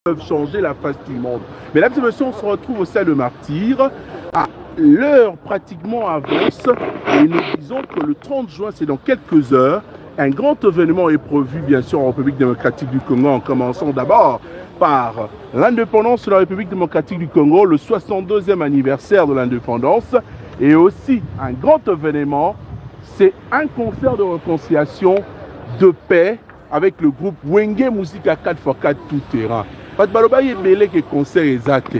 peuvent changer la face du monde. Mesdames et messieurs, on se retrouve au Stade de Martyrs. L'heure pratiquement avance et nous disons que le 30 juin, c'est dans quelques heures. Un grand événement est prévu, bien sûr, en République démocratique du Congo, en commençant d'abord par l'indépendance de la République démocratique du Congo, le 62e anniversaire de l'indépendance, et aussi un grand événement, c'est un concert de réconciliation, de paix, avec le groupe Wenge Musica 4x4 tout terrain. Parce que il y a des concerts exacts.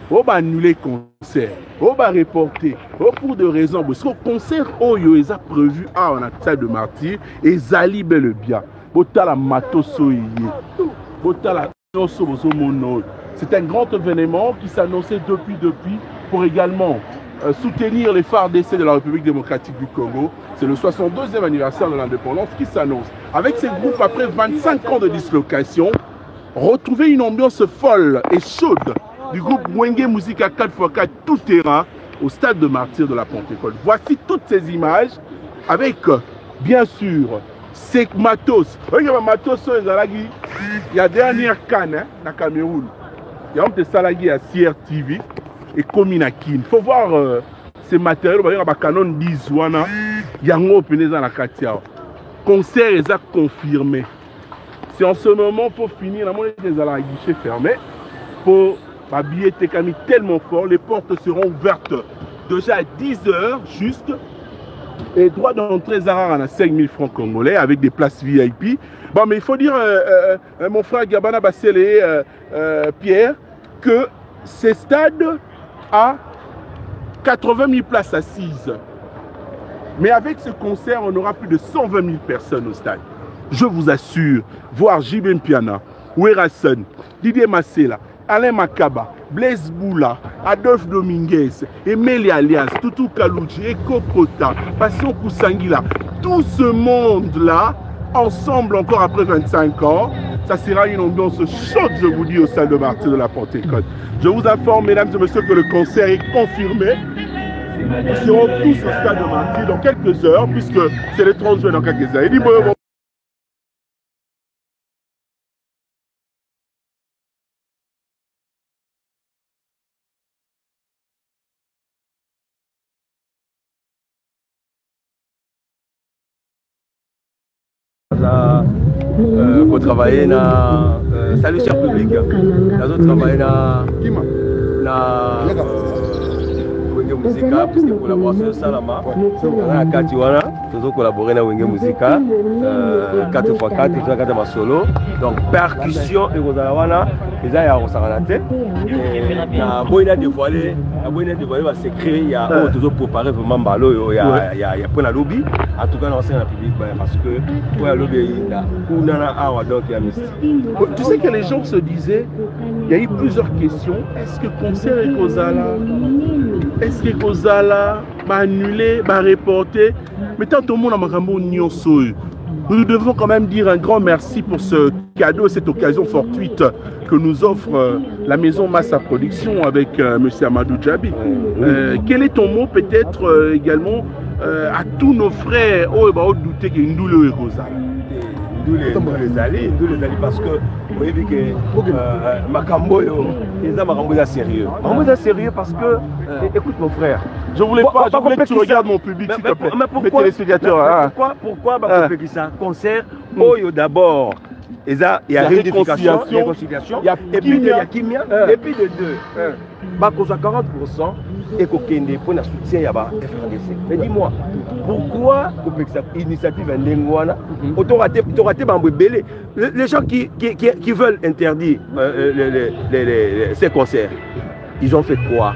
On va annuler le concert, on va reporter, pour des raisons. Parce que le concert, il est prévu à un acte de martyr, et Zali bel et bien. C'est un grand événement qui s'annonçait depuis pour également soutenir les phares d'essai de la République démocratique du Congo. C'est le 62e anniversaire de l'indépendance qui s'annonce. Avec ces groupes, après 25 ans de dislocation, retrouver une ambiance folle et chaude du groupe Wenge Musica 4x4 tout terrain au Stade de Martyrs de la Pentecôte. Voici toutes ces images avec, bien sûr, ces matos. Regarde, matos, il y a dernière canne dans le Cameroun. Il y a un de salagui à CRTV et Kominakin. Il faut voir ces matériaux. Il y a un canon 10 wana. Il y a un open dans la Katia. Concert est confirmé. C'est en ce moment pour finir. La monnaie des à guichet fermé. Pour ma billet tellement fort. Les portes seront ouvertes déjà à 10 h juste. Et droit d'entrée Zara à 5 000 francs congolais avec des places VIP. Bon, mais il faut dire, mon frère Gabana Bassele, Pierre, que ces stades a 80 000 places assises. Mais avec ce concert, on aura plus de 120 000 personnes au stade. Je vous assure, voir Jibem Piana, Werason, Didier Massela, Alain Makaba, Blaise Boula, Adolphe Dominguez, Emeli Alias, Toutou Kalouchi, Eko Kota, Passion Koussangila, tout ce monde-là, ensemble encore après 25 ans, ça sera une ambiance chaude, je vous dis, au Stade de Martyrs de la Pentecôte. Je vous informe, mesdames et messieurs, que le concert est confirmé. Nous serons tous au Stade de Martyrs dans quelques heures, puisque c'est le 30 juin dans quelques heures. Pour travailler dans salut cher public, nous travaillons dans Wenge Musica, parce que collaboration Salama, on a collaboré dans Wenge Musica 4x4, 4 ma solo, donc percussion et Rosawana, ils ont Boina dévoilé, va s'écrire, il y a toujours préparé vraiment Balo, il y a pour la lobby, en tout cas dans le public, parce que pour la lobby, il y a donc il y a mystique. Tu sais que les gens se disaient, il y a eu plusieurs questions, est-ce que concert est Kozala? Est-ce que Kozala va annuler, va reporter? Mais tant tout le monde a Marambo Nyonso. Nous devons quand même dire un grand merci pour ce cadeau, cette occasion fortuite que nous offre la maison Massa Production avec M. Amadou Djabi. Quel est ton mot peut-être également à tous nos frères oh, douter que nous et Kozala? D'où les alliés, parce que vous voyez que Makambo, Makambo est sérieux. Makambo est sérieux parce que, écoute mon frère, je voulais pas, je voulais que tu regardes mon public, s'il te plaît. Mais pourquoi ça concert d'abord, il y a réunification, réconciliation, et puis il y a Kimia, et puis de deux. Bakosa 40% et Kokende pour le soutien à FRDC. Mais dis-moi, pourquoi l'initiative Ndengwana, les gens qui veulent interdire ces concerts, ils ont fait quoi?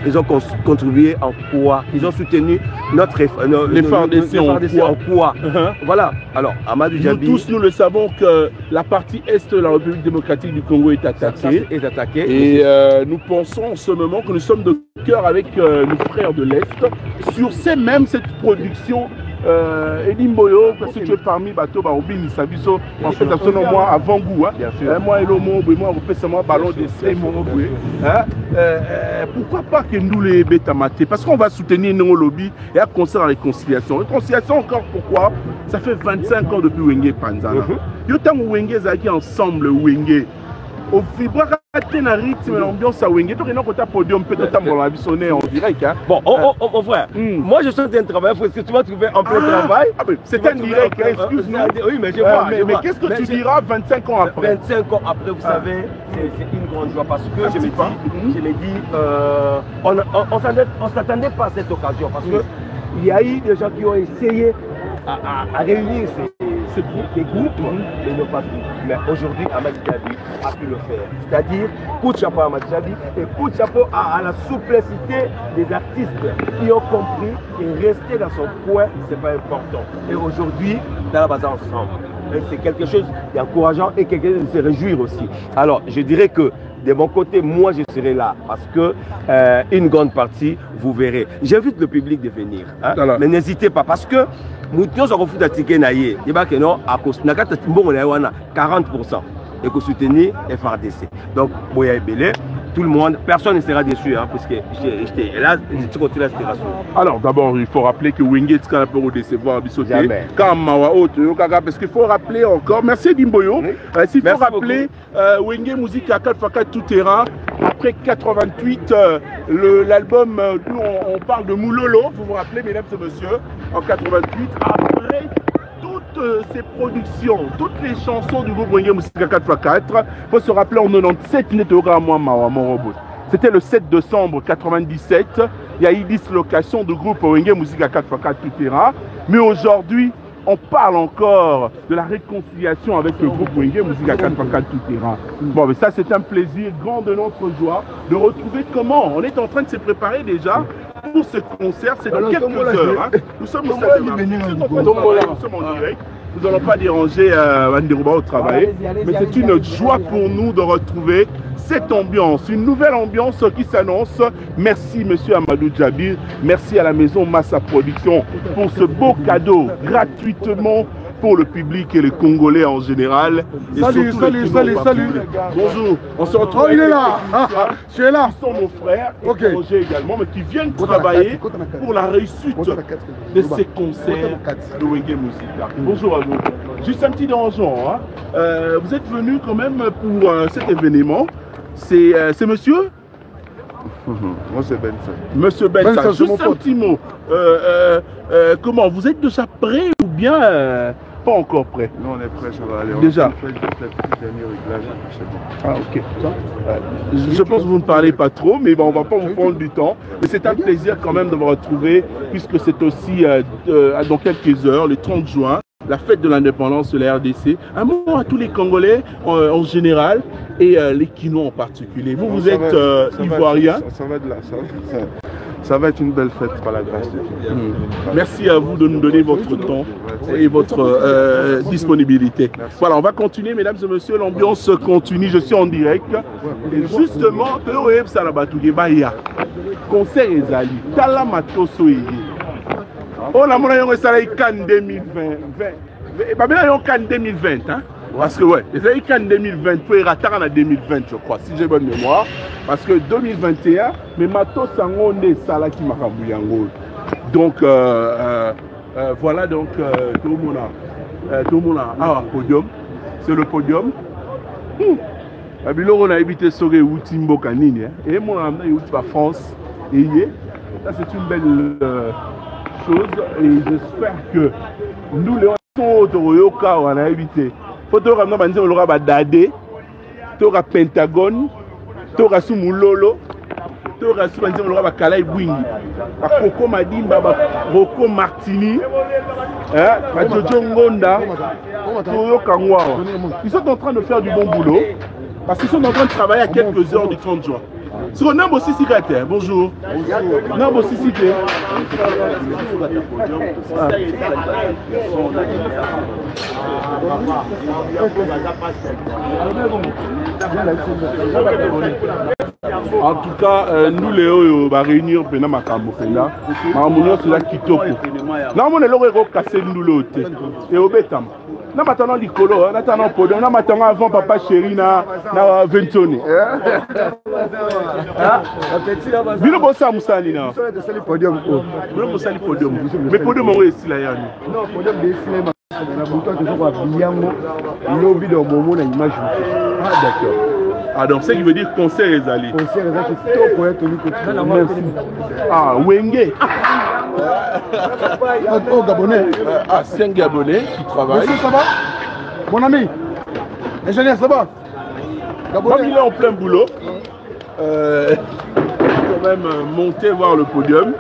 Ils ont contribué en quoi? Ils ont soutenu les phares d'essai en quoi? Voilà. Alors, Amadou Djabi. Nous tous, nous le savons que la partie est de la République démocratique du Congo est attaquée. Et nous pensons en ce moment que nous sommes de cœur avec nos frères de l'Est sur cette production. Edimboyo, parce que tu es parmi bateau Baobini Sabiso, en fait, absolument moi avant goût, moi et l'homme, moi, vous faites seulement ballon d'essai, pourquoi pas que nous les bétamatés? Parce qu'on va soutenir nos lobbies et à concert à réconciliation. Réconciliation encore pourquoi? Ça fait 25 ans depuis Wenge Panzana. Yotam Wenge Zaki ensemble Wenge. au vibrant na rythme l'ambiance à Wenge. Tu as un podium peut-être en direct. Hein? Bon, mon frère, moi je suis un travail, parce que tu vas trouver en plein travail. C'est un direct, excuse-moi. Oui, mais je vois. Mais qu'est-ce que tu diras 25 ans après? 25 ans après, vous savez, c'est une grande joie parce que je me dis, on ne s'attendait pas à cette occasion parce qu'il y a eu des gens qui ont essayé à réunir ces groupes, mais n'ont pas pu. Mais aujourd'hui, Amady Djaby a pu le faire. C'est-à-dire, coup de chapeau à Amady Djaby et coup de chapeau à la souplicité des artistes qui ont compris et rester dans son coin, c'est pas important. Et aujourd'hui, dans la base ensemble, c'est quelque chose d'encourageant et quelque chose de se réjouir aussi. Alors, je dirais que de mon côté, moi je serai là parce que une grande partie, vous verrez. J'invite le public de venir, hein? Mais n'hésitez pas parce que nous avons fait des tickets naïe. Il y a 40% et que soutenir FRDC. Donc, tout le monde, personne ne sera déçu, hein, parce que là, alors d'abord, il faut rappeler que Wenge est un peu décevoir jamais. Parce qu'il faut rappeler encore, merci Dimboyo, s'il faut rappeler Wenge musique à 4x4 tout terrain. Après 88, l'album, nous on parle de Moulolo, vous vous rappelez mesdames et messieurs, en 88, après toutes ces productions, toutes les chansons du groupe Wenge Musique à 4x4, il faut se rappeler en 97, c'était le 7 décembre 97, il y a eu dislocation du groupe Wenge Musique à 4x4 tout terrain, mais aujourd'hui, on parle encore de la réconciliation avec le groupe Wenge Musique à 4x4 tout terrain. Bon, mais ça c'est un plaisir grand de notre joie de retrouver comment on est en train de se préparer déjà pour ce concert. C'est dans quelques heures. Hein. Nous sommes en direct. Nous n'allons pas déranger Wanderouba au travail, mais c'est une joie pour nous de retrouver cette ambiance, une nouvelle ambiance qui s'annonce. Merci Monsieur Amadou Djaby, merci à la maison Massa Production pour ce beau cadeau gratuitement pour le public et les Congolais en général. Et salut. Bonjour, on se retrouve. Oh, il est là. Je suis là. Ils sont nos frères, étrangers également, mais qui viennent travailler pour la réussite de ces concerts de Wenge Musique. Bonjour à vous. Juste un petit dérangement. Hein. Vous êtes venu quand même pour cet événement. C'est monsieur? Moi c'est Benson. Monsieur Benson, juste un petit mot. Comment, vous êtes déjà prêt ou bien pas encore prêt? Nous on est prêt, ça va aller. Déjà. On fait juste les petits derniers réglages, c'est bon. Ah ok. Je pense que vous ne parlez pas trop, mais bon, on ne va pas vous prendre du temps. Mais c'est un plaisir quand même de vous retrouver, puisque c'est aussi dans quelques heures, le 30 juin, la fête de l'indépendance de la RDC. Un mot à tous les Congolais en général et les Kinois en particulier. Vous êtes ivoirien. Ça va de là, ça va être une belle fête par la grâce de Dieu. Merci à vous de nous donner votre temps et votre disponibilité. Merci. Voilà, on va continuer, mesdames et messieurs, l'ambiance continue, je suis en direct. Et justement, concert Ezali, Tala Matoso Eye. On a mon Can 2020. Can 2020, hein? Parce que ouais, les années 2020, pour y rater en 2020, je crois, si j'ai bonne mémoire. Parce que 2021, mais Matos Sangone Salaki Makabuyango. Donc, voilà, donc, tout le monde a podium. C'est le podium. On a évité ce Timbo Kanini. Et moi, on a eu la France. Et ça, c'est une belle chose. Et j'espère que nous, les Royoka, on a évité. Photo ramna banzi oloka badade toka Pentagone toka Sumulolo toka banzi oloka bakalai bwingi bakoko madimba baroko Martini ba Jojo Ngonda toyoka ngwa. Ils sont en train de faire du bon boulot parce qu'ils sont en train de travailler à quelques heures du 30 juin. Sur Nambo Sissikate, bonjour. Nambo Sissikate. En tout cas, nous les réunir pendant ma cambopenda. C'est là qui tope. Nous avons cassé nous l'autre. Et au bétam. Nous attendons l'icolo, nous attendons podium, nous attendons avant papa chéri na Ventoni. Bilo bossa musali na. C'est podium. Bilo bossa li podium. Mais podium on est ici là yani. Non, podium des cinéma. Na buto to kwa biyango lobby do momo na image. Ah d'accord. Ah, donc c'est ce qui veut dire concert Ezali. Concert Ezali, c'est pour être Tony. Ah, Wenge. Oh, Gabonais. Ah, c'est un Gabonais qui travaille. Monsieur, ça va? Mon ami. Ingénieur, ça va? Gabonais. Comme il est en plein boulot, quand même monter voir le podium.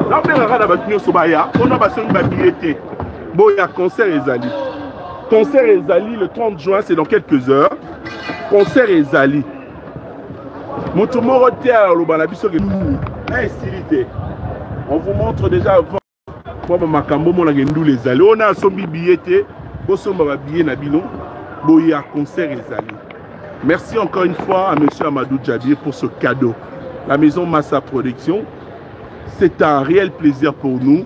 Là, on a bon, il y a concert Ezali. Concert Ezali le 30 juin, c'est dans quelques heures. Concert Ezali. On vous montre déjà avant. On a son billet. Concert Ezali. Merci encore une fois à M. Amadou Djabir pour ce cadeau. La maison Massa Production, c'est un réel plaisir pour nous.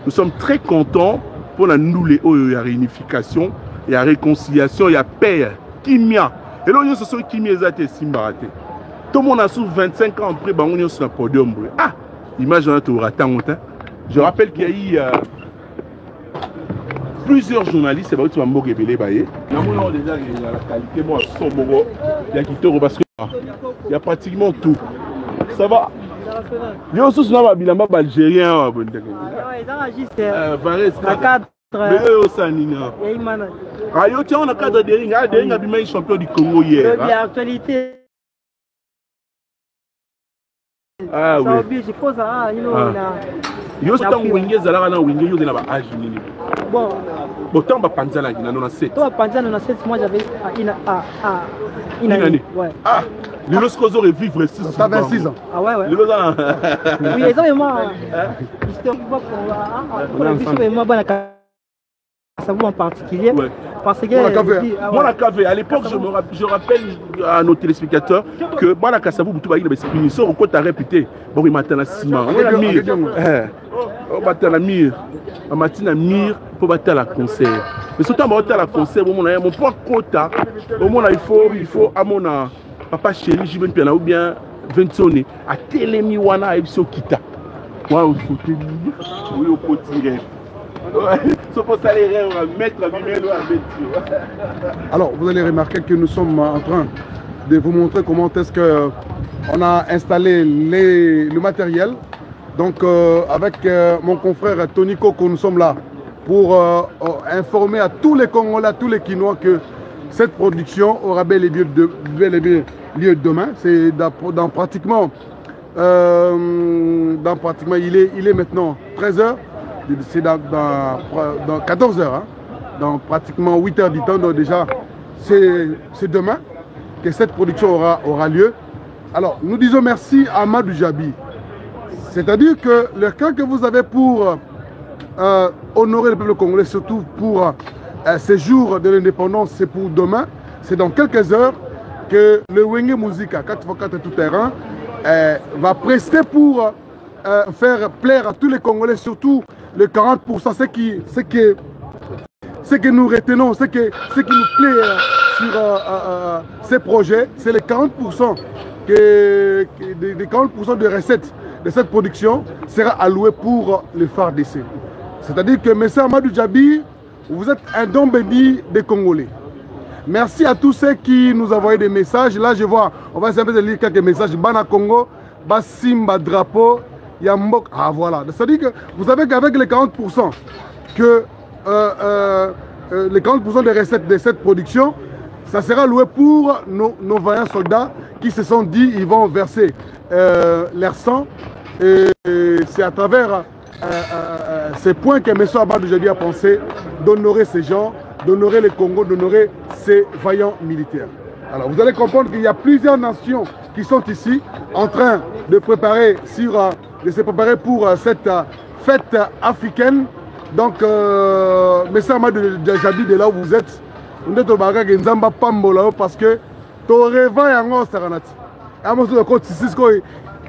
Nous sommes très contents pour la nouvelle réunification, il y a réconciliation, il y a paix, kimia. Et là, on se sont kimia et simbarate. Tout le monde a sous 25 ans après, on est sur un podium. Ah, image on a tout raté. Je rappelle qu'il y a eu plusieurs journalistes, c'est vrai que tu vas me révéler. Il y a pratiquement tout. Ça va? Il y a aussi un bilamba algérien. Ah, yo tiens, on a cadre de ring, a champion du Congo hier. Actualité. Ah oui. Yo c'est un wingé zala na wingé yo na ba âge nini. Bon. Autant ba panzana na 97. Toi panzana na 97 moi j'avais une année. Ouais. Ah, le lorsqu'on aurait vivre 6 ça 26 ans. Ah ouais ouais. Le loza. Oui, exactement. Histoire pour moi bana ça vous en particulier. Ouais. Parce que moi la cave à l'époque je rappelle à nos téléspectateurs que moi la Kassabou Boutouba il est ministre au côté répété bon il m'attend à Simon on a mis on battre la mire on matin à mire pour battre la concert mais surtout on battre la concert mon point quota au moins il faut à mon papa chéri je viens bien ou bien Vincone à Télémi wana et so kita moi au côté oui au côté. Alors, vous allez remarquer que nous sommes en train de vous montrer comment est-ce qu'on a installé le matériel. Donc, avec mon confrère Tony Coco, nous sommes là pour informer à tous les Congolais, à tous les Quinois que cette production aura bel et bien lieu demain. C'est dans pratiquement, il est maintenant 13h. C'est dans 14 heures, hein, dans pratiquement 8 heures du temps. Donc déjà, c'est demain que cette production aura lieu. Alors, nous disons merci à Amadou Djabi. C'est-à-dire que le cas que vous avez pour honorer le peuple congolais, surtout pour ces jours de l'indépendance, c'est pour demain. C'est dans quelques heures que le Wenge Musica 4x4 tout terrain va prester pour faire plaire à tous les Congolais, surtout le 40%, ce que nous retenons, ce qui nous plaît sur ces projets, c'est les 40%, les 40% de recettes de cette production sera alloué pour le phare d'essai. C'est-à-dire que M. Amadou Djabi, vous êtes un don béni des Congolais. Merci à tous ceux qui nous envoient des messages. Là, je vois, on va essayer de lire quelques messages. Bana Congo, Bassimba Drapeau. Yambok, ah voilà, c'est-à-dire que vous savez qu'avec les 40%, les 40% des recettes de cette production, ça sera loué pour nos vaillants soldats qui se sont dit ils vont verser leur sang. Et c'est à travers ces points que M. Amadou Djabi a pensé d'honorer ces gens, d'honorer le Congo, d'honorer ces vaillants militaires. Alors vous allez comprendre qu'il y a plusieurs nations qui sont ici en train de se préparer pour cette fête africaine. Donc, M. Amadou Djabi, de là où vous êtes, vous êtes au Baga Genzamba Pambola parce que tu rêves yango saranati. Amos le côté Cisco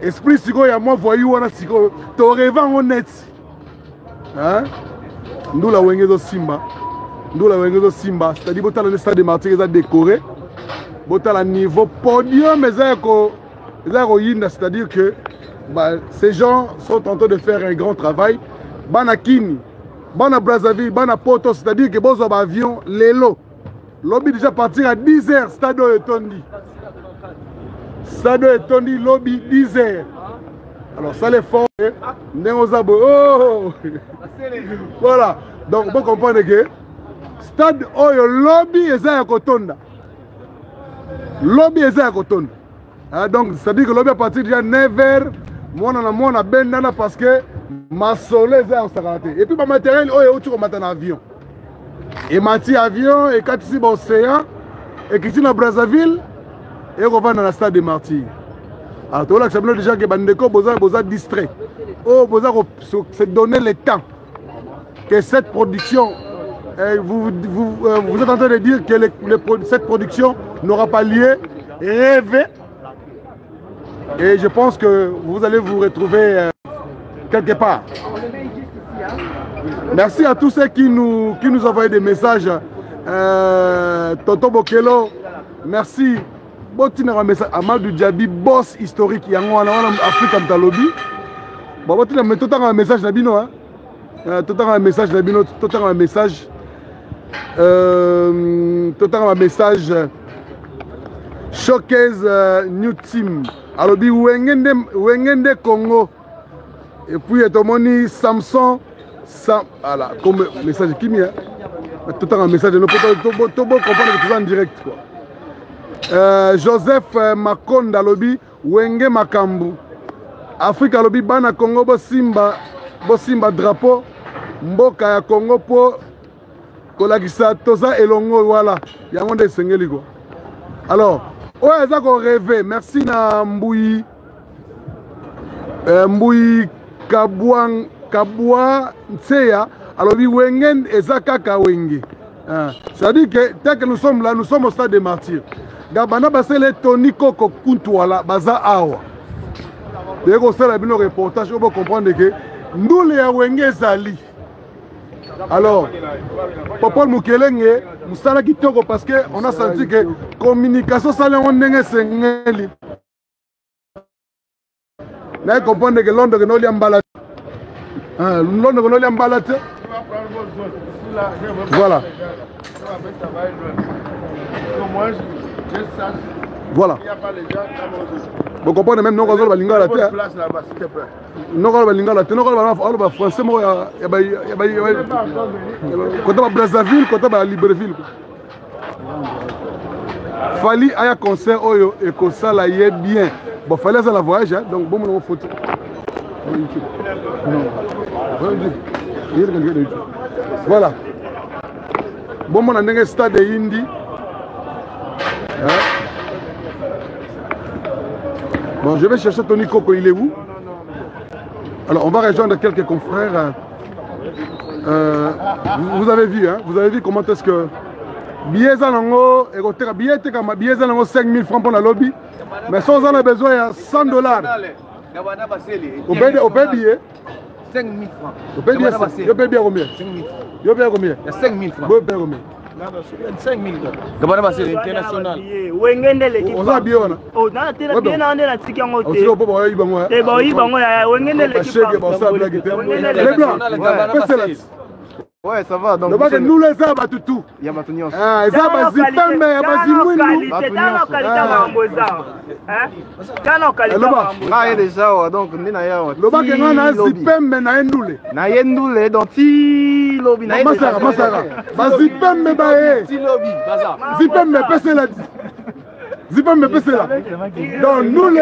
esprit Sigo ya moi voyou wana Sigo. Tu rêves en net. Hein? Nous la wengezo Simba. Nous la wengezo Simba, c'est-à-dire que le stade de Martyrs est décoré. À niveau podium, c'est-à-dire que ces gens sont en train de faire un grand travail. Bana Kini, Bana Brazzaville, Bana Poto, c'est-à-dire que bon avion, Lelo, lobby déjà partir à 10h, Stade Etondi. Stade Etondi, lobby 10h. Alors ça les fort, oh. Voilà, donc vous comprenez que Stade Oyo lobby est à Kotonda. Lobby est à Kotonda. Donc ça dit que lobby à partir déjà 9h, moi on a ben parce que ma soleil est en Sarate. Et puis ma matériel, oh tu commences en avion. Et Mati avion et quand ici l'océan et qui ici dans Brazzaville et on va dans la stade des Martyrs. Alors tout là ça veut déjà que bandeko boza distrait. Oh boza se donner le temps que cette production vous êtes en train de dire que cette production n'aura pas lieu, rêver. Et je pense que vous allez vous retrouver quelque part. Merci à tous ceux qui nous envoient des messages. Tonton Bokelo, merci. Botina un message. Amadou Djabi, boss historique. Il y a un Afrique en Talobi. Bon, botina mais tout un message Nabino. Tout un message Nabino. Tout un message. Tout un message. Showcase New Team. Alobi Wengende Congo. Et puis Etomoni Samson. Voilà, comme message qui m'y a. Tout un message de nos potes. Tout bon comprendre que tout en direct quoi. Joseph Makonda Alobi Wenge Makambu. Afrique Alobi Bana Congo Bosimba drapeau. Mboka ya Congo po kolakisa toza elongo voilà. Yango de sengeli quoi. Alors, ouais, ça qu'on rêve. Merci na Mbouyi Kabwa Nseya. Alors, Wengen et Zakaka Wenge. C'est-à-dire que dès que nous sommes là, nous sommes au stade des martyrs. Gabana Basele Tony Koko Kuntouala Baza Awa. Dès qu'on fait le reportage, on va comprendre que nous les Wenge Zali. Alors, Papa Moukelenge, nous sommes qui parce qu'on a senti que la communication, ça on est sengeli. Nous comprenons que Londres est non embalé. Londres est non embalé. Voilà. Voilà. Vous comprenez même non qu'on va linga la terre. Non qu'on va linga la terre. Non qu'on va français moi quand on va Brazzaville, quand on va Libreville. Fali aya concert oyo et que ça là y est bien. Bon fallait ça la voyage donc bon mon photo. Voilà. Bon mon andenge stade de Indi. Bon, je vais chercher Tony Koko, il est où? Alors, on va rejoindre quelques confrères. Vous avez vu, hein? Vous avez vu comment est-ce que billet Zanango, billet Zanango 5 000 francs pour la lobby. Mais si on en a besoin, il y a $100. Au paye billet 5 000 francs. Au paye billet combien? 5 000 francs. Il y a combien? Il y a 5 000 francs. Vous payez combien? 5 000 francs. Gabana Basile international. On a bien. Oh, non, tu as bien en la tique en haut. Tu vas pas voir, il va moi. Eh ben, il va moi. Wengende l'équipe. Les blancs. Ouais, ça va. Donc, nous les arbres tout. Il y a ma tunion. Ah, les arbres zipem mais bazimounou. Ah, déjà donc nina le bac est na zipem mais na endule. Na endule donc ti lobby na. Masara. Bazipem mais bae. Ti lobby, baza. Zipem mais pese là. Zipem mais pese là. Donc nous les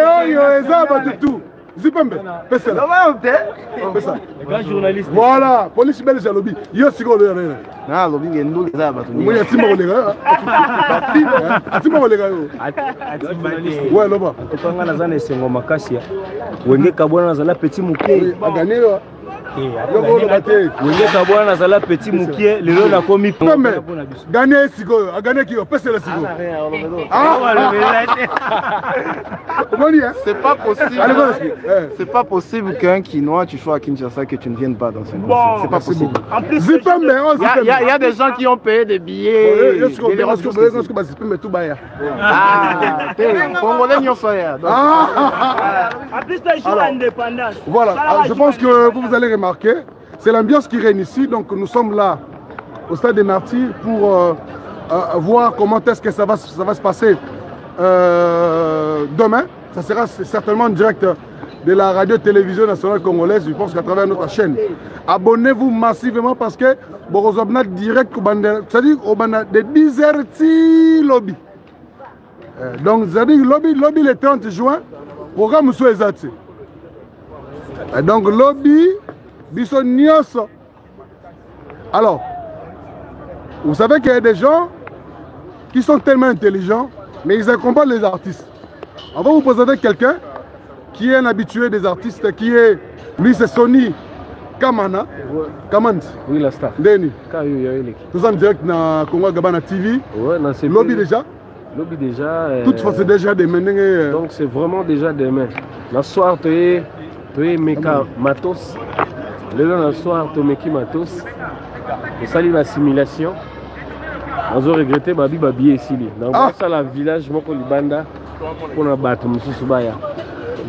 arbres tout. Zipembe, pese là. Voilà, police belge lobby. Yo siko le rien. Na lobby ngendo za batu. Moi ya timo lega. Timo lega yo. Ouais, loba. Etanga na zana esengo makasi. Wenge kabwana na zala petit mukie. Agane yo. Wenge kabwana na zala petit mukie, lelo na komi pembe. Gagner siko, agane ki yo, pese la siko. C'est pas possible. C'est pas possible qu'un Quinois tu sois à Kinshasa que tu ne viennes pas dans ce bon, c'est pas possible. En plus, il y a des gens qui ont payé des billets. Congolais n'y ont fait. En plus, les jours d'indépendance. Voilà, je pense que vous allez remarquer, c'est l'ambiance qui règne ici. Donc nous sommes là au stade des Martyrs pour voir comment est-ce que ça va se passer demain. Ça sera certainement en direct de la radio-télévision nationale congolaise, je pense qu'à travers notre chaîne. Abonnez-vous massivement parce que Borozobna direct, c'est-à-dire de 10h lobby. Donc, c'est-à-dire lobby le 30 juin, programme sous exact. Donc, lobby, biso nyos. Alors, vous savez qu'il y a des gens qui sont tellement intelligents, mais ils accompagnent les artistes. On va vous présenter quelqu'un qui est un habitué des artistes, qui est, lui c'est Sony Kamana. Kamant. Oui, la star. Deni. Tout en direct dans Congo Gabana TV. Ouais, dans ces lobby déjà. Lobby déjà. Toutefois, c'est déjà des mains. Donc c'est vraiment déjà des mains. Le soir, tu es Meka Matos. Le soir, tu es Meki Matos. On salue la simulation. On a regretté Babi Babi ici. Donc ça, la village, je m'appelle Libanda. Pour la battre, M. Soubaya.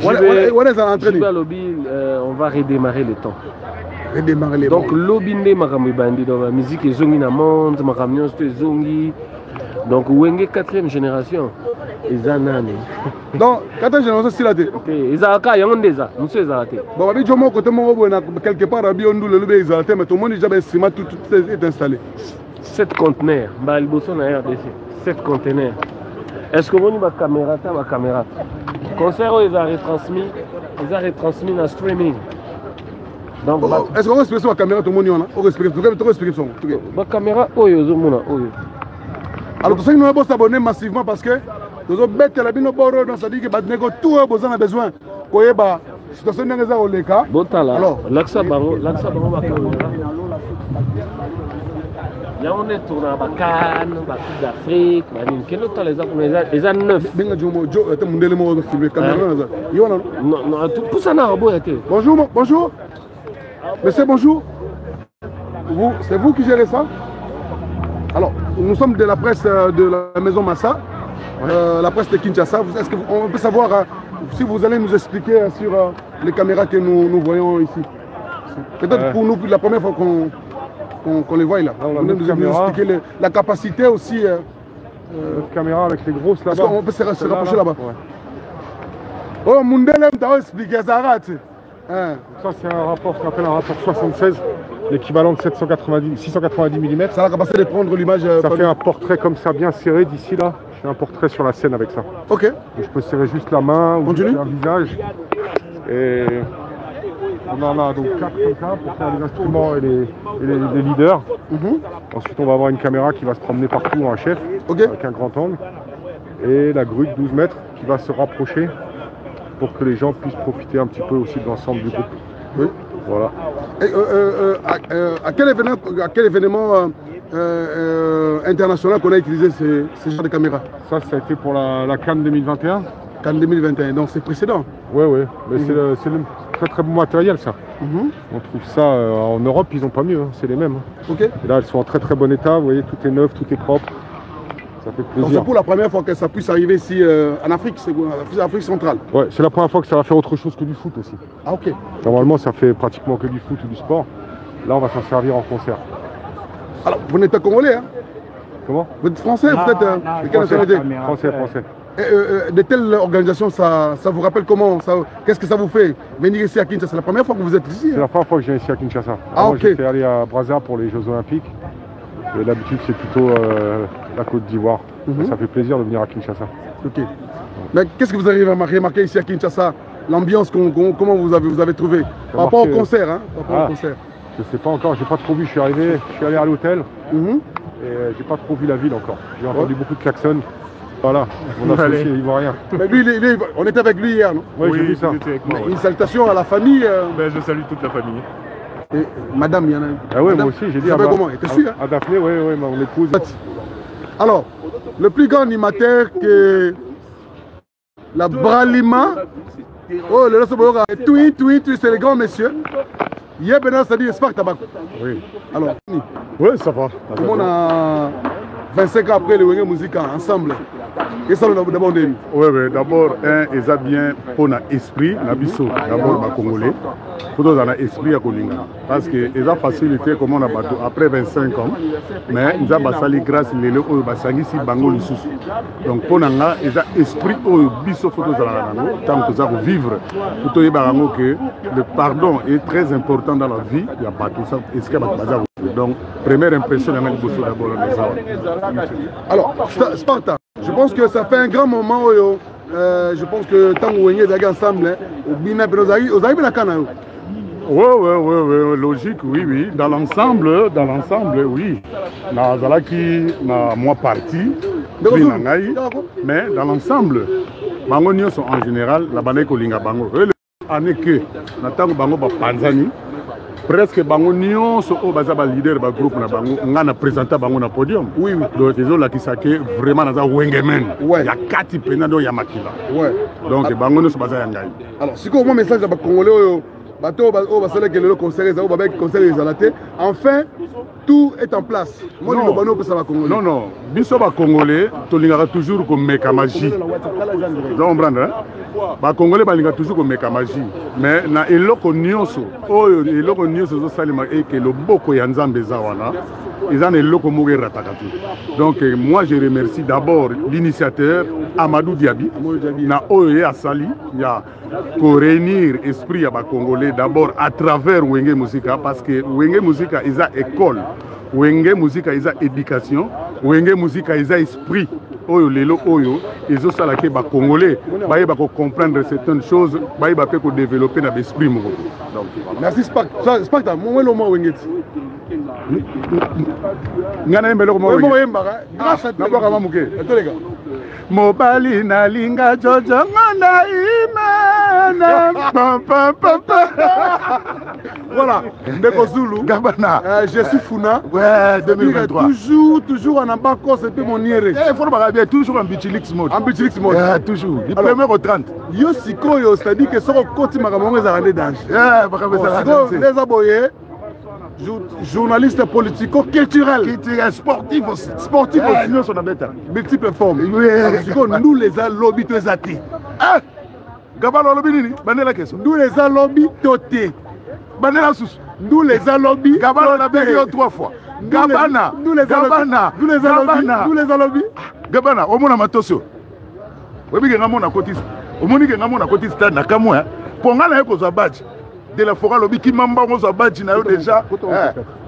On va redémarrer le temps. Redémarrer les donc, lobby de Makambi Bandi, dans la musique, ils ont une amende, Makamion, c'est Zongi. Donc, Wenge 4e génération. Ils ont un donc, 4e génération, c'est la tête. Ils ont un cas, ils ont des ans. Monsieur, ils ont raté. Bon, je suis côté quelque part, mais tout le monde est déjà tout est installé. 7 conteneurs, Balboson à RDC. 7 conteneurs. Est-ce que vous avez une caméra? La caméra. Concert, ils ont retransmis dans le streaming. Est-ce qu'on respecte la caméra? Tout le monde on respecte la caméra. Alors, pour ça, nous devons s'abonner massivement parce que nous avons bête la bino boro, c'est-à-dire que tout le monde a besoin. Pour la situation n'est pas le cas. Alors, l'axa bango, la caméra. Là, on est tourné à Bacan, Coupe d'Afrique, quel autre les a les a 9. Tout ça n'a pas été. Bonjour, bonjour. Monsieur, bonjour. C'est vous qui gérez ça? Alors, nous sommes de la presse de la maison Massa, la presse de Kinshasa. Est-ce qu'on peut savoir si vous allez nous expliquer sur les caméras que nous voyons ici? Peut-être pour nous, la première fois qu'on les voit là. On va nous expliquer la capacité aussi. Caméra avec les grosses là-bas. On peut se rapprocher là-bas. Ouais. Oh, Mundele, tu as expliqué ça. Ça, c'est un rapport, ce qu'on appelle un rapport 76, l'équivalent de 690 mm. Ça a la capacité de prendre l'image. Ça fait un portrait comme ça, bien serré d'ici là. Je fais un portrait sur la scène avec ça. Ok. Donc, je peux serrer juste la main ou juste un visage. Et on en a donc 4 comme ça pour faire les instruments et les leaders. Ensuite, on va avoir une caméra qui va se promener partout en chef, avec un grand angle. Et la grue de 12 mètres qui va se rapprocher pour que les gens puissent profiter un petit peu aussi de l'ensemble du groupe. Oui. Voilà. Et, à quel événement international qu'on a utilisé ces genres de caméras? Ça a été pour la Cannes 2021. Cannes 2021, donc c'est précédent. Oui, oui. Mais c'est le très très bon matériel ça. On trouve ça en Europe, ils n'ont pas mieux, hein. C'est les mêmes. Ok. Et là, elles sont en très très bon état, vous voyez, tout est neuf, tout est propre. Ça fait plaisir. Donc c'est pour la première fois que ça puisse arriver ici en Afrique, en Afrique centrale. Ouais, c'est la première fois que ça va faire autre chose que du foot aussi. Ah ok. Normalement ça fait pratiquement que du foot ou du sport. Là on va s'en servir en concert. Alors vous n'êtes pas congolais hein? Comment? Vous êtes français? Vous êtes de quelle nationalité? Français. De telles organisations, ça vous rappelle comment? Qu'est-ce que ça vous fait venir ici à Kinshasa? C'est la première fois que vous êtes ici? C'est la première fois que je viens ici à Kinshasa. Ah ok. J'étais allé à Brazza pour les Jeux Olympiques. Et d'habitude c'est plutôt la Côte d'Ivoire. Ça fait plaisir de venir à Kinshasa. Ok. Mais qu'est-ce que vous avez remarqué ici à Kinshasa? L'ambiance, comment vous avez trouvé? Par rapport au concert, hein? Je sais pas encore, j'ai pas trop vu. Je suis allé à l'hôtel et j'ai pas trop vu la ville encore. J'ai entendu beaucoup de klaxons. Voilà, mon associé ivoirien. Mais lui, on était avec lui hier, non? Oui, j'ai vu ça. Une salutation à la famille. Je salue toute la famille. Et madame, il y en a. Ah oui, moi aussi, j'ai dit. Comment? Elle était sûre, hein? À Daphné, oui, mon épouse. Alors, le plus grand animateur que la Bralima. Oh, le reste, oui, c'est les grands messieurs. Hier, maintenant, ça dit Spark Tabac. Oui. Alors, oui, ça va. Comment on a 25 ans après le Wenge Musica ensemble? Et ça, d'abord, oui, d'abord, ils ont bien pour l'esprit, d'abord, les Congolais. Il faut avoir l'esprit à Kolinga. Parce qu'ils ont facilité comme on a battu après 25 ans. Mais ils ont basali grâce à l'élo au basangi si bango l'issous. Donc, pour nous, ils ont l'esprit au biso photo de la tant que ça vivre. Pour que le pardon est très important dans la vie. Il n'y a pas tout ça. Donc, première impression, il y a un bosso d'abord. Alors, Sparta, je pense que ça fait un grand moment où je pense que tant que vous êtes ensemble, vous avez bien la. Oui, logique, oui. Dans l'ensemble, oui. Nazalaki, moi parti, mais dans l'ensemble, Bango sont en général, la banane Kolinga Bango. Année que, Natango Bango Panzani, presque Bango nyonso au bazaba leader du groupe na Bango, on a présenté Bango na podium. Oui. Donc ils ont la kisake vraiment dans un wengemen. Il y a 4 penado ya makila. Donc Bango nyonso bazaya ngai. Alors, si vous avez un message à Congolais, enfin, tout est en place. Non. Biso ba Congolais, tolingaka toujours comme mekamagie. Vous comprenez, hein? Ba Congolais balinga toujours comme mekamagie. Mais na eloko nyonso, eloko nyonso zo salima et que le boko ya nzambe zawana, ils en eloko moge ratakatu. Donc moi je remercie d'abord l'initiateur Amadou Diaby na oye asali ya pour réunir l'esprit à Congolais d'abord à travers Wenge Musica parce que Wenge Musica ils a école, Wenge Musica ils a éducation, Wenge Musica ils a esprit. Oyo lelo oyo ils ont salaké ba Congolais, ba yeba ko comprendre certaines choses, ba yeba pe ko développer na l'esprit mo. Donc merci Sparta, moi le mot Wenge. Ngana mbelo mo Wenge. Na boka mamuke. Mobali na linga jojo ngana imana voilà Ndeko Zulu Gabana je suis Funa ouais 2023 toujours en embarquant c'est mon niéré il faut pas bien toujours en Bichilix mode toujours du premier au 30 yo sikoyo c'est-à-dire que soko koti makambo za rendre danger les aboyés journaliste politico-culturel, sportif aussi. Nous sommes multiples formes. Nous les a lobby tous athées. Nous les a lobby toté. Nous les a lobby. Gabana l'a béni 3 fois. Gabana. Nous les a lobby. Gabana, au moins matosio. Oui, mais on a cotisé. Au moins, on a cotisé stade na kamwa. Pour ngala yako za badge. De la forêt lobby qui m'a badge déjà.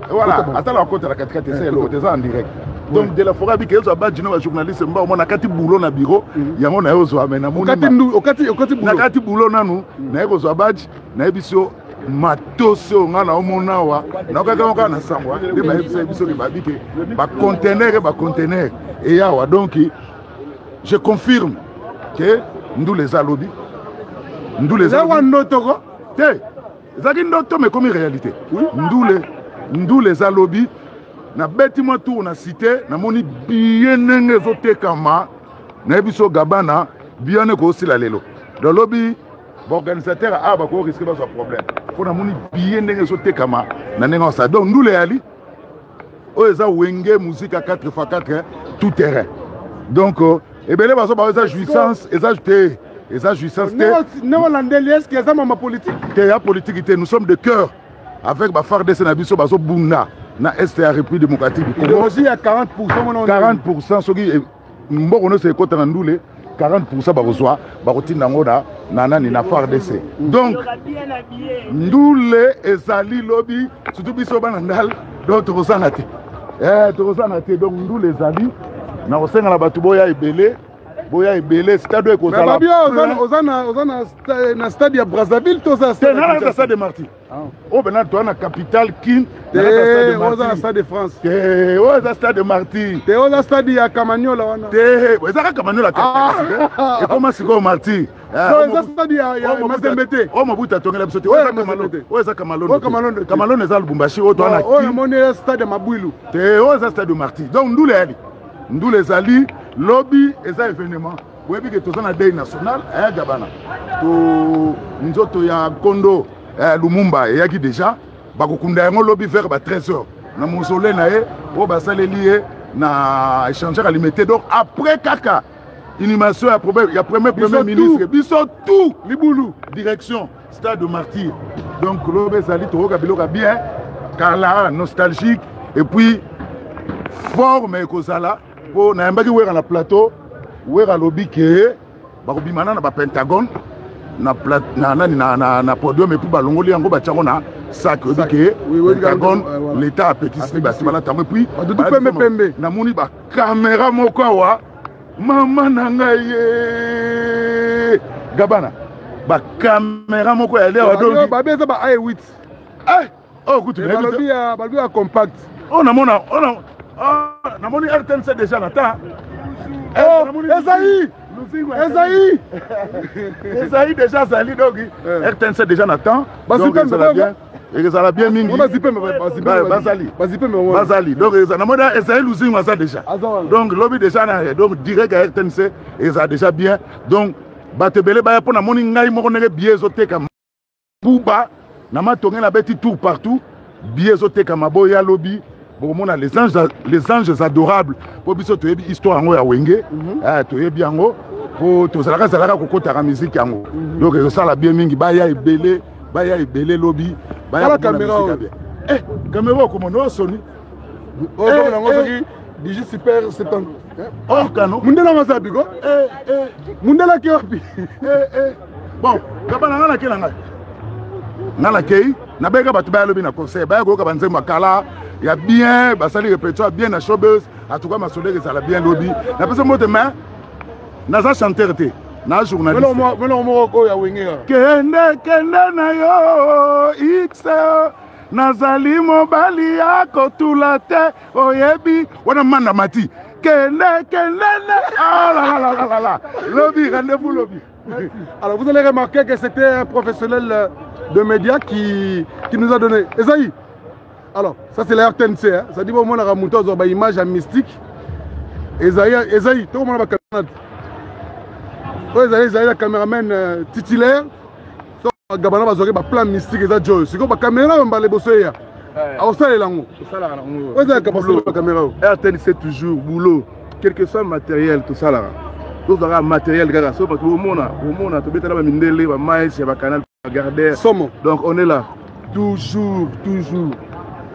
Voilà, attends la côte à la 4 c'est déjà en direct. Donc de la forêt qui est badge no journaliste mba on a kati boulot na bureau, ya mona yozo amena mona. Kati boulot nanu, na yozo badge, na biso matoso ngana omona wa. Na kaka na sangwa, de ba biso ke ba bike. Ba conteneur et ya wa donc je confirme que nous les a lobby. Nous les a notoko. Zaki ndoto mais comme réalité. Ndou les a lobby na bâtiment tour na cité na moni bien ngezote kama na biso Gabana bien ko aussi la lelo. Dans lobby organisateur a ba ko risque ba ça problème. Pour na moni bien ngezote kama na nenga ça. Donc nous les ali o eza Wenge Musica 4x4 tout terrain. Donc et ben les baso ba eza jouissance exagité. Et ça, jouissance. Non, est-ce qu'il y a ma politique? Nous sommes de cœur avec ma phare de Sénabiso Baso Bouna, na Est et République démocratique du Congo. Il y a 40%. 40%, ce qui est. Nous sommes côté Nandoulé, 40% Barozoa, Barotine Nangoda, Nanani, na phare de Sé. Donc, Ndoulé et Sali Lobby, surtout Biso Banandal, donc Tosanate. Donc, Ndoulé et Sali, na Osenga la Batuboya et Belé. Boya ebele stade e kozala na stade ya Brazzaville to za stade de Marty o bena to na capitale kin na stade de France o za stade de Marty te o za stade ya Kamanyola wana te o za Kamanyola et comment c'est comme Marty o za stade ya Mazembete o mabuta tongela biso te o za Kamalone za Lubumbashi o to na o moni stade ya Mabwilu te o za stade de Marty donc nous les alliés lobby et ça événement. Vous voyez que tout ça a deuil national, Gabana. Tout nzoto ya Kondo, Lumumba et qui déjà, bakukunda yango lobby vers 13h. Na mausolée na e, o basale lié na échanger alimentaire. Donc après kaka, inhumation, il y a premier ministre, biso tout, Liboulou, direction, stade de martyr. Donc, l'Obé Zali, Toro bien, car là, nostalgique, et puis, fort, mais Kozala, pour n'ayambaki ouer à la plateau, ouer à l'Obi que, Barobi Mana n'a pas Pentagone, na podium, et puis Balongoli, en gros, Bacharo, na sac, Pentagone, l'État a petit, et puis, na mouni, caméra, mokawa, maman nangaye Gabana ba caméra moko ya leo donc ba beza ba i8 oh écoute ba compact on a namoni RTNC déjà là-dedans Esaïe déjà sali donc RTNC déjà n'attend donc ça l'a bien mingi Bazali donc Esaïe Luzinga ça déjà donc lobby déjà donc direct à RTNC et ça déjà bien donc batebele ba pour na moni ngai moko nenge biezote ka buba na matonge na beti tour partout biezote ka maboya lobby bon mona les anges adorables pour biso to yebi histoire ngo ya wenge to yebi yango pour to zalaka kokota ka musique yango donc ça l'a bien mingi ba ya ebele lobby ba ya caméra caméra comme no Sony Digi super 70 oh kano mundela masabi ko mundela ki wapi bon Gabana ngana kelanga ngana kei na beka batu ba lobi na concert ba ko ka banze makala ya bien basali répétition bien na showbiz en tout cas ma soleil ça la bien lobby na pesa mote ma na za chanteur te na journaliste melo mo ko ya wengera kende na yo x nazali mobali yako tula te oyebi wana manda mati kende oh là lobby rendez-vous lobby. Alors vous allez remarquer que c'était un professionnel de médias qui nous a donné Esaïe. Alors ça c'est la RTNC hein? Ça dit bon on a remonté aux images mystique Esaïe tout le monde va Esaïe la caméraman titulaire. Gabana bazori ba plan mystique eza joy siko ba caméra mbale bosoya a osala lango oza capacité ba caméra RTNC toujours boulot quel que soit le matériel tout ça là tout ça matériel gaga so parce que au mona to betala ba mindele ba maïs ba canal Gardère donc on est là toujours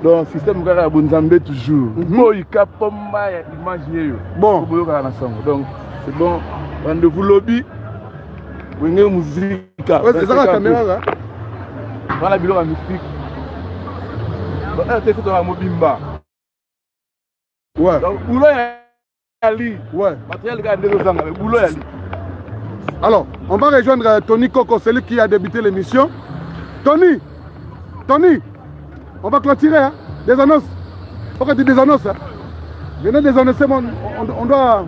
donc système gaga bonzambe toujours mo ikapomba imaginer bon donc c'est bon rendez-vous lobby wenge musique c'est ça la caméra là voilà bilo la musique donc elle fait la mobimba ouais donc boulot ali ouais matériel gars de zanga boulot ali. Alors on va rejoindre Tony Coco, celui qui a débuté l'émission. Tony on va clôturer hein? Des annonces faut que tu des annonces hein? Venez des annonces on doit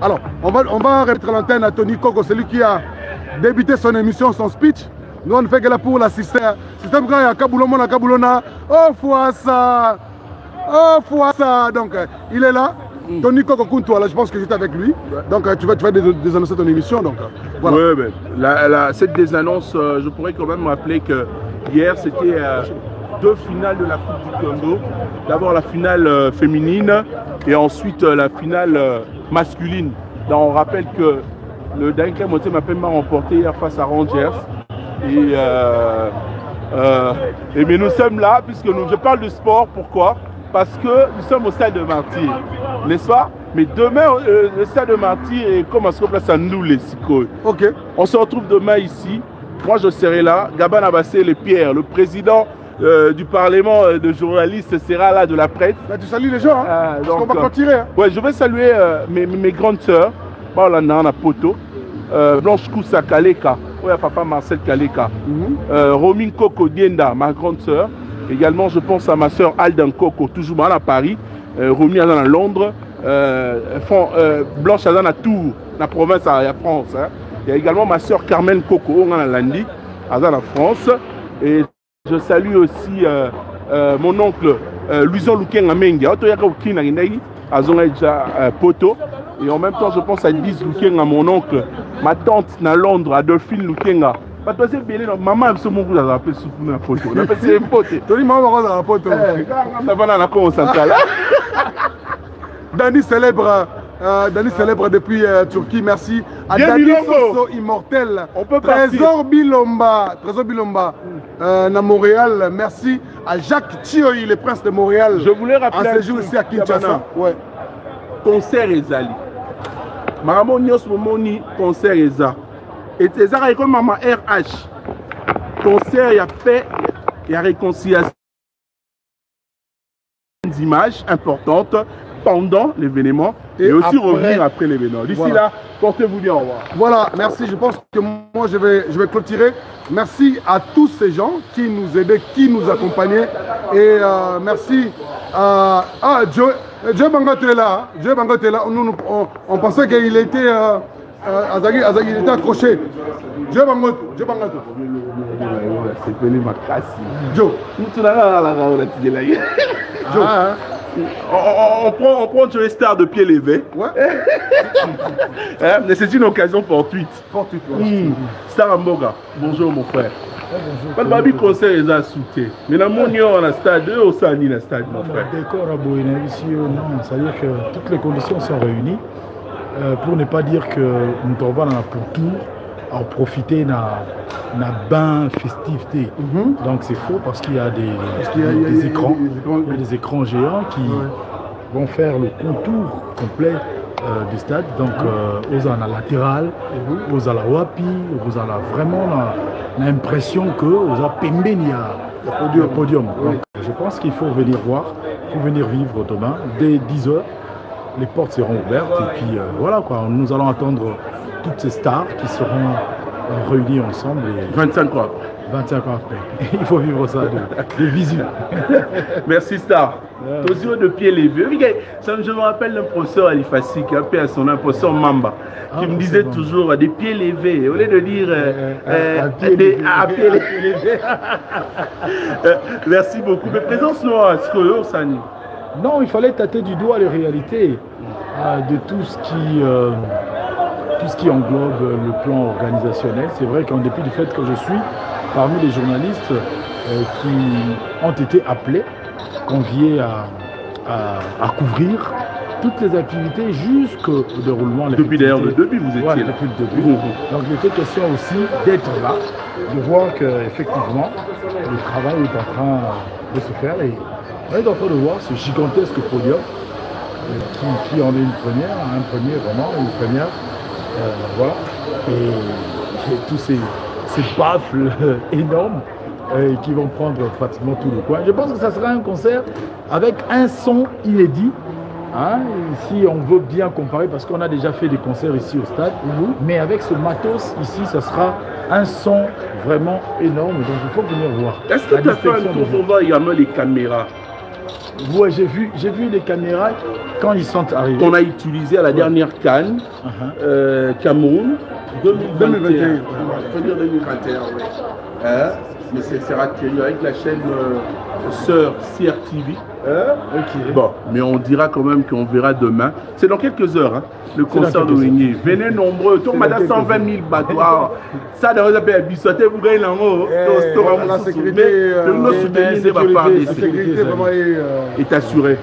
alors on va remettre l'antenne à Tony Coco, celui qui a débuter son émission, son speech. Nous on fait que là pour l'assister. Système grand à Kaboulomona, Kaboulona. Oh fois ça. Donc il est là. Tony Coco Kuntua, là je pense que j'étais avec lui. Donc tu vas désannoncer ton émission. Donc voilà. Oui, mais cette désannonce, je pourrais quand même rappeler que hier c'était deux finales de la Coupe du Congo. D'abord la finale féminine et ensuite la finale masculine. Là, on rappelle que le Dainke Moté m'a pas remporté hier face à Rangers. Mais nous sommes là, puisque je parle de sport, pourquoi? Parce que nous sommes au stade de Martyr, n'est-ce pas? Mais demain, le stade de Martyr est comme à ce place à nous les Sikoy. Ok. On se retrouve demain ici. Moi, je serai là. Gabana Abassé Les Pierres, le président du Parlement de journalistes sera là de la presse. Là, tu salues les gens, hein? Donc, on va continuer. Hein? Ouais, je vais saluer mes grandes sœurs. Baolana Poto. Blanche Koussa Kaleka, papa Marcel Kaleka, Romine Coco Dienda, ma grande sœur. Également, je pense à ma sœur Aldan Coco, toujours à Paris. Romy à Londres. Blanche à Tours, la province à France. Hein. Il y a également ma sœur Carmen Coco, à Landi, à la France. Et je salue aussi mon oncle Luison Luken Amenga, à Poto. Et en même temps, je pense à Lise Lukenga, mon oncle, ma tante à Londres, Adolphine Lukenga. Maman, elle se montre dans la photo. On appelle ça une pote. Tu dis, maman, dans la photo. Ça va dans la con centrale. Dandy célèbre Dani célèbre depuis Turquie, merci. À Bien Dani Bilombo. Soso immortel. On peut Trésor Bilomba, à Montréal, merci. À Jacques Thioy, le prince de Montréal. Je voulais rappeler un séjour ici à Kinshasa. Ouais. Concert Ezali. Maramo Nyos Momoni, concert Eza. Et Ezara est comme maman RH. Concert, il y a paix, il y a réconciliation. Des images importantes pendant l'événement et aussi revenir après l'événement. D'ici là, portez-vous bien, au revoir. Voilà, merci. Je pense que moi, je vais clôturer. Merci à tous ces gens qui nous aidaient, qui nous accompagnaient. Et merci à Joe Bangote est là. Joe Bangote est là. On pensait qu'il était, il était accroché. Joe Bangote. C'est venu ma casse. Joe. Joe. On prend Joe Star de pied levé. Ouais. Mais c'est une occasion fortuite. Star Amboga, bonjour mon frère. Pas de baby concert les a sauté. Mais dans mon on a stade au Sani le stade mon frère. D'accord à Boïna ici non, c'est-à-dire que toutes les conditions sont réunies pour ne pas dire que nous devons pour tout en profiter na bain festivité. Donc c'est faux parce qu'il y a des écrans, il y a des écrans géants qui vont faire le contour complet du stade. Donc aux à la latérale, aux à la wapi, aux à la vraiment l'impression que aux à Pembeni il y a podium. Donc je pense qu'il faut venir voir, il faut venir vivre demain dès 10h. Les portes seront ouvertes et puis voilà quoi, nous allons attendre toutes ces stars qui seront réunies ensemble. Et 25 ans. 25 ans après. Il faut vivre ça de visu. Merci Star. Tosio de pied levé. Je me rappelle d'un professeur Alifassi qui a appelé à son nom, professeur Mamba, qui me disait toujours des pieds levés. Au lieu de dire à pied levé. Merci beaucoup. Mais présence noire, est-ce que Sani? Non, il fallait tâter du doigt les réalités de tout ce qui englobe le plan organisationnel. C'est vrai qu'en dépit du fait que je suis parmi les journalistes qui ont été appelés, conviés à couvrir toutes les activités jusqu'au déroulement. Depuis d'ailleurs le début, vous étiez là. Depuis le début. Donc il était question aussi d'être là, de voir qu'effectivement le travail est en train de se faire. Et on est en train de voir ce gigantesque podium qui en est une première, un premier roman, une première. Voilà. Et tous ces baffles énormes qui vont prendre pratiquement tout le coin. Je pense que ça sera un concert avec un son inédit. Hein, si on veut bien comparer, parce qu'on a déjà fait des concerts ici au stade, mais avec ce matos ici, ça sera un son vraiment énorme. Donc il faut venir voir. Est-ce que tu as fait un tour pour voir également les caméras? Ouais, j'ai vu les caméras quand ils sont arrivés. On a utilisé à la dernière Cannes, Cameroun, 2021. Il faut dire 2021, oui. Mais c'est raté avec la chaîne sœur CRTV. Okay. Bon, mais on dira quand même qu'on verra demain. C'est dans quelques heures, hein, le concert de Wigné. Venez nombreux. Tout le monde a 120 000 bateaux. Ça, d'ailleurs, ça peut être bissoté. Vous gagnez l'ango. La sécurité est assurée.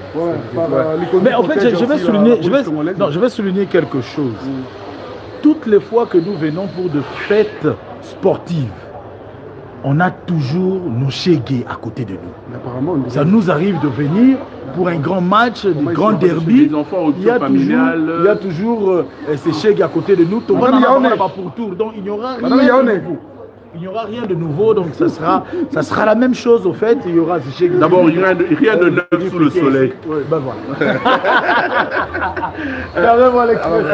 Mais en fait, je vais souligner quelque chose. Toutes les fois que nous venons pour de fêtes sportives, on a toujours nos chégués à côté de nous. Ça nous arrive de venir pour un grand match, des grands derbies. Il y a toujours ces chégués à côté de nous. Tout le monde n'a pas pour tour. Donc il n'y aura rien de nouveau. Il n'y aura rien de nouveau, donc ça sera la même chose au fait. Il y aura ces chégués. D'abord, rien de neuf sous le soleil. Oui, ben voilà. Permets-moi l'expression.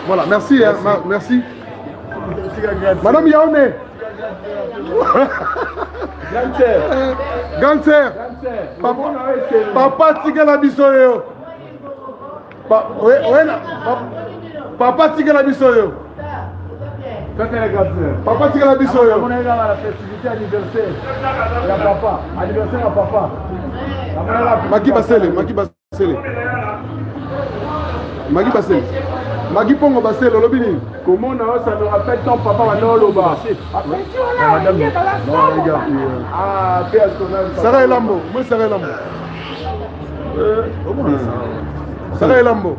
Voilà, merci. Merci. Madame Yaoné. Ganser. Papa Tigala Bisoyo. Papa Tigala Bisoyo. Papa Tigala Bisoyo. On est là à la festivité anniversaire. Il y a papa. Anniversaire à papa. Maki Basele. Magi Pongo Basel, Lobini. Comment ça me rappelle ton papa maintenant Loba? Madame, non, les gars. Ah, Sarah Elambo. Moi, Sarah Elambo. Sarah Elambo.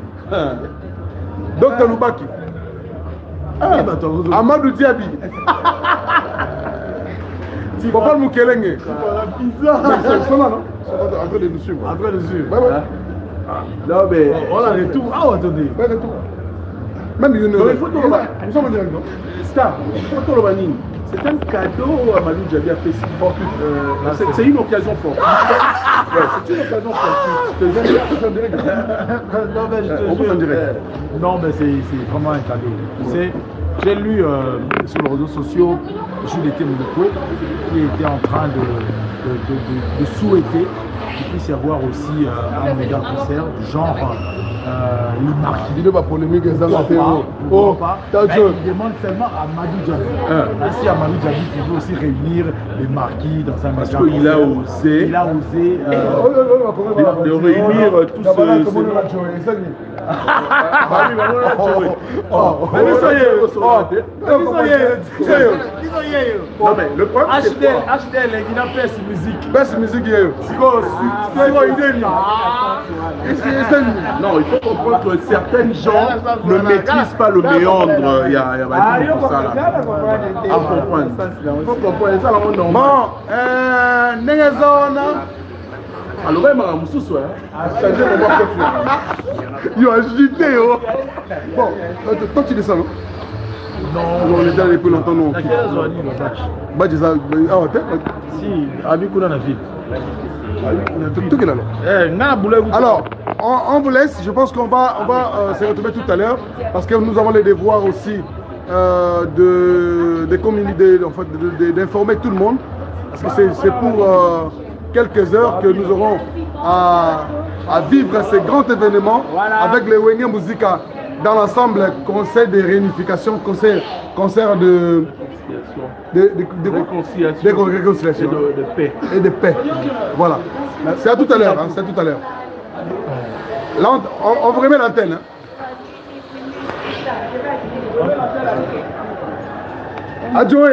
Docteur Loubaki. Amadou Diaby. Papa Moukelenge. Ils sont là, non? Ils sont en train de nous suivre. En train de nous suivre. Non, mais. On a des tours. Ah, attendez. Même il y a il faut tout le nous sommes en direct, non? Star, il faut tout le banning. C'est un cadeau à Amadou Diaby a fait si fort. C'est une occasion forte. C'est une occasion forte. Non, mais je te jure. Non, mais c'est vraiment un cadeau. Tu sais, j'ai lu sur les réseaux sociaux, Jules était Monaco, qui était en train de souhaiter qu'il puisse y avoir aussi un méga concert du genre les marquis. Il va polémique, il demande seulement à Amadou Diaby. Si Amadou Diaby pouvait aussi réunir les marquis dans un parce qu'il a osé. Il a osé de réunir tous ceux. Non mais le problème c'est HDL, il a Best Music. Best Music, non, il faut comprendre que certains gens ne maîtrisent pas le méandre. Il y a tout ça là. À comprendre. Il faut comprendre ça là. Bon, Nengazona. Alors, même à Moussous, changer mon bois. Il a agité, oh. Bon, toi tu descends, non? Non, on est déjà depuis longtemps, non. Badge, ah, ouais, si, Abikouna na ville. Tout est là. Alors, on vous laisse. Je pense qu'on va se retrouver tout à l'heure parce que nous avons les devoirs aussi d'informer tout le monde. Parce que c'est pour quelques heures que nous aurons à vivre ces grands événements avec les Wenya Musica dans l'ensemble conseil de réunification, concert de réconciliation et de paix. Et de paix. Voilà. C'est à tout à l'heure. Hein, c'est à tout à l'heure. Là, on vous remet l'antenne. Hein. Adjoint.